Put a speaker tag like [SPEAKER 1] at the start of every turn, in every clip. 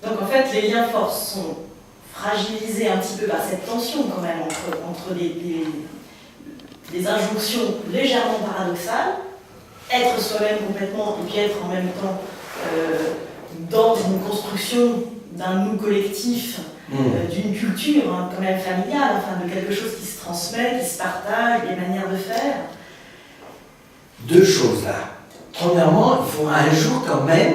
[SPEAKER 1] Donc en fait, les liens forts sont fragilisés un petit peu par cette tension quand même entre des injonctions légèrement paradoxales, être soi-même complètement et puis être en même temps dans une construction d'un nous collectif, d'une culture quand même familiale, enfin de quelque chose qui se transmet, qui se partage, des manières de faire.
[SPEAKER 2] Deux choses là. Premièrement, il faudra un jour quand même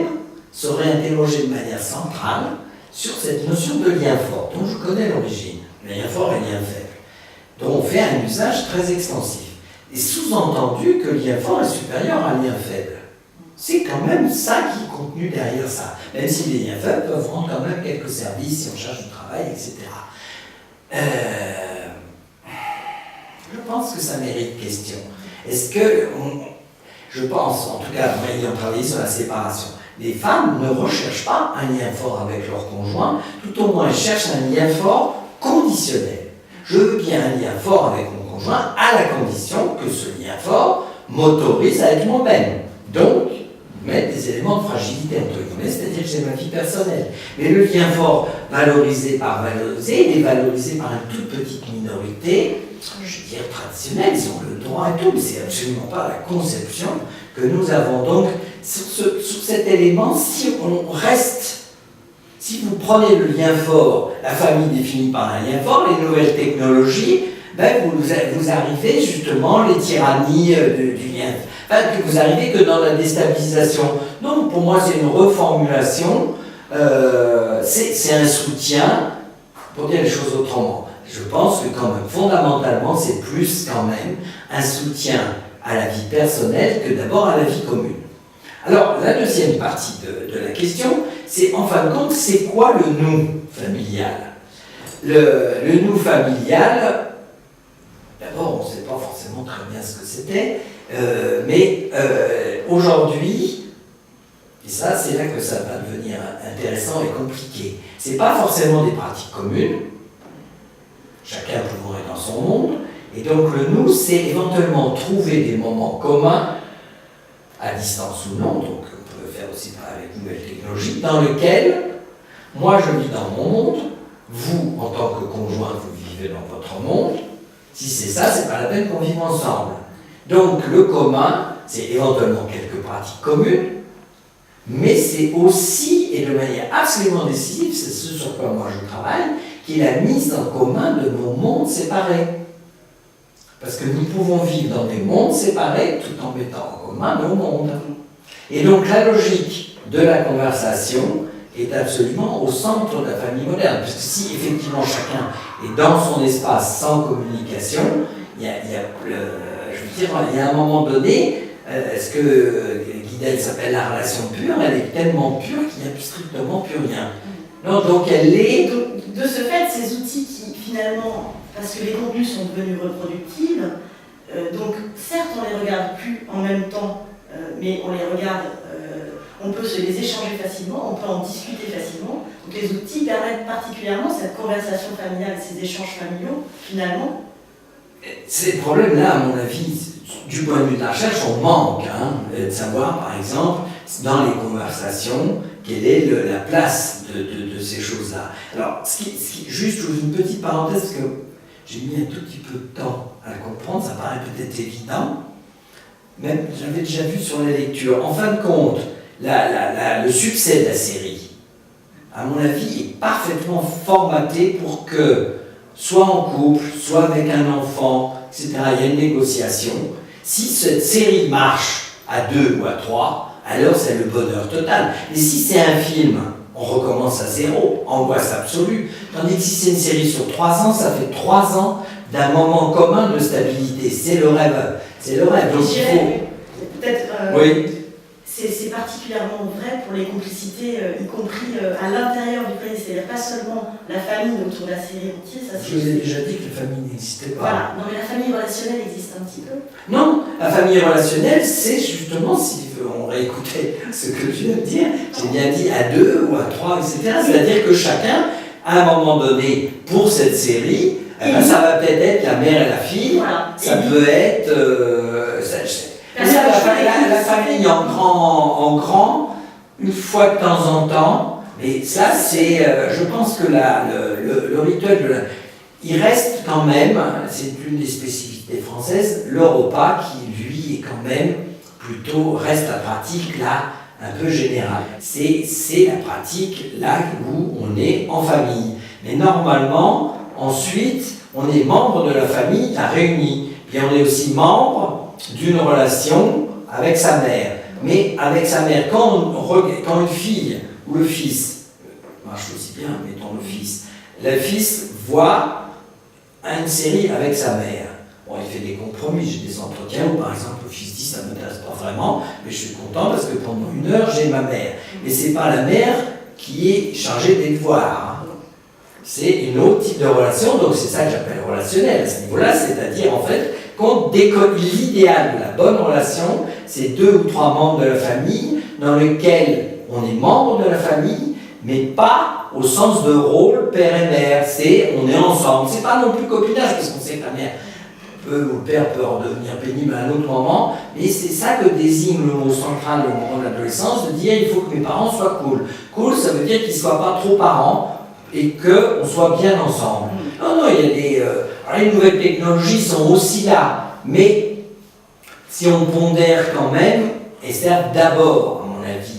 [SPEAKER 2] se réinterroger de manière centrale sur cette notion de lien fort, dont je connais l'origine, lien fort et lien faible, dont on fait un usage très extensif. Et sous-entendu que le lien fort est supérieur à un lien faible. C'est quand même ça qui est contenu derrière ça, même si les liens faibles peuvent rendre quand même quelques services si on cherche du travail, etc. Je pense que ça mérite question. Est-ce que, je pense, en tout cas, en ayant travaillé sur la séparation, les femmes ne recherchent pas un lien fort avec leur conjoint, tout au moins elles cherchent un lien fort conditionnel. Je veux bien un lien fort avec mon conjoint à la condition que ce lien fort m'autorise à être moi-même. Donc, mettre des éléments de fragilité entre guillemets, c'est-à-dire que j'ai ma vie personnelle. Mais le lien fort valorisé par valoriser, il est valorisé par une toute petite minorité, je veux dire traditionnelle, ils ont le droit et tout, mais c'est absolument pas la conception que nous avons. Donc, sur cet élément, si on reste, si vous prenez le lien fort, la famille définie par un lien fort, les nouvelles technologies, ben vous arrivez justement les tyrannies du lien. Enfin, que vous arrivez que dans la déstabilisation. Donc pour moi c'est une reformulation, c'est un soutien, pour dire les choses autrement. Je pense que quand même, fondamentalement, c'est plus quand même un soutien à la vie personnelle que d'abord à la vie commune. Alors, la deuxième partie de la question, c'est en fin de compte, c'est quoi le nous familial? Le nous familial, d'abord, on ne sait pas forcément très bien ce que c'était, mais aujourd'hui, et ça, c'est là que ça va devenir intéressant et compliqué, c'est pas forcément des pratiques communes, chacun pouvant être dans son monde, et donc le nous, c'est éventuellement trouver des moments communs, à distance ou non, donc on peut le faire aussi avec de nouvelles technologies, dans lequel moi je vis dans mon monde, vous, en tant que conjoint, vous vivez dans votre monde. Si c'est ça, c'est pas la peine qu'on vive ensemble. Donc le commun, c'est éventuellement quelques pratiques communes, mais c'est aussi, et de manière absolument décisive, c'est ce sur quoi moi je travaille, qui est la mise en commun de nos mondes séparés. Parce que nous pouvons vivre dans des mondes séparés tout en mettant en commun nos mondes. Et donc la logique de la conversation est absolument au centre de la famille moderne. Parce que si effectivement chacun est dans son espace sans communication, il y a un moment donné, ce que Guidel s'appelle la relation pure, elle est tellement pure qu'il n'y a strictement plus rien. Non, donc elle est...
[SPEAKER 1] De ce fait, ces outils qui finalement, parce que les contenus sont devenus reproductibles, donc certes on les regarde plus en même temps, mais on les regarde, on peut se les échanger facilement, on peut en discuter facilement. Donc les outils permettent particulièrement cette conversation familiale, ces échanges familiaux, finalement.
[SPEAKER 2] Ces problèmes-là, à mon avis, du point de vue de la recherche, on manque de savoir, par exemple, dans les conversations, quelle est la place de ces choses-là. Alors, juste une petite parenthèse, parce que j'ai mis un tout petit peu de temps à la comprendre, ça paraît peut-être évident, même j'avais déjà vu sur la lecture. En fin de compte, le succès de la série, à mon avis, est parfaitement formaté pour que, soit en couple, soit avec un enfant, etc., il y a une négociation. Si cette série marche à 2 ou à 3, alors c'est le bonheur total. Mais si c'est un film, on recommence à zéro, angoisse absolue. Tandis que si c'est une série sur 3 ans, ça fait 3 ans d'un moment commun de stabilité. C'est le rêve. C'est le rêve. Donc il faut...
[SPEAKER 1] Peut-être...
[SPEAKER 2] oui.
[SPEAKER 1] C'est particulièrement vrai pour les complicités, y compris à l'intérieur du pays, c'est-à-dire pas seulement la famille autour de la série entière. Ça,
[SPEAKER 2] je vous ai déjà dit que la famille n'existait pas.
[SPEAKER 1] Voilà, non mais la famille relationnelle existe un petit peu.
[SPEAKER 2] Non, la famille relationnelle, c'est justement, si on réécoutait ce que je viens de dire, j'ai bien dit à 2 ou à 3, etc. C'est-à-dire que chacun, à un moment donné, pour cette série, ça va peut-être être la mère et la fille, voilà. Ça peut être... la famille en grand, une fois de temps en temps, Mais ça, c'est, je pense que le rituel, il reste quand même, c'est une des spécificités françaises, le repas qui, lui, est quand même plutôt, reste la pratique là, un peu générale. C'est la pratique là où on est en famille. Mais normalement, ensuite, on est membre de la famille à réunis. Puis on est aussi membre d'une relation avec sa mère. Mais avec sa mère, quand une fille ou le fils, marche aussi bien, mettons le fils voit une série avec sa mère. Bon, il fait des compromis, j'ai des entretiens où par exemple le fils dit ça ne m'intéresse pas vraiment, mais je suis content parce que pendant 1 heure j'ai ma mère. Mais c'est pas la mère qui est chargée des devoirs. C'est une autre type de relation, donc c'est ça que j'appelle relationnel à ce niveau-là, c'est-à-dire en fait, l'idéal de la bonne relation, c'est 2 ou 3 membres de la famille dans lesquels on est membre de la famille, mais pas au sens de rôle père et mère, c'est on est ensemble. C'est pas non plus copinage, parce qu'on sait que la mère ou le père peut en devenir pénible à un autre moment, mais c'est ça que désigne le mot central au moment de l'adolescence, de dire il faut que mes parents soient cool. Cool, ça veut dire qu'ils ne soient pas trop parents et qu'on soit bien ensemble. Non, il y a des... alors les nouvelles technologies sont aussi là, mais si on pondère quand même, et c'est d'abord, à mon avis,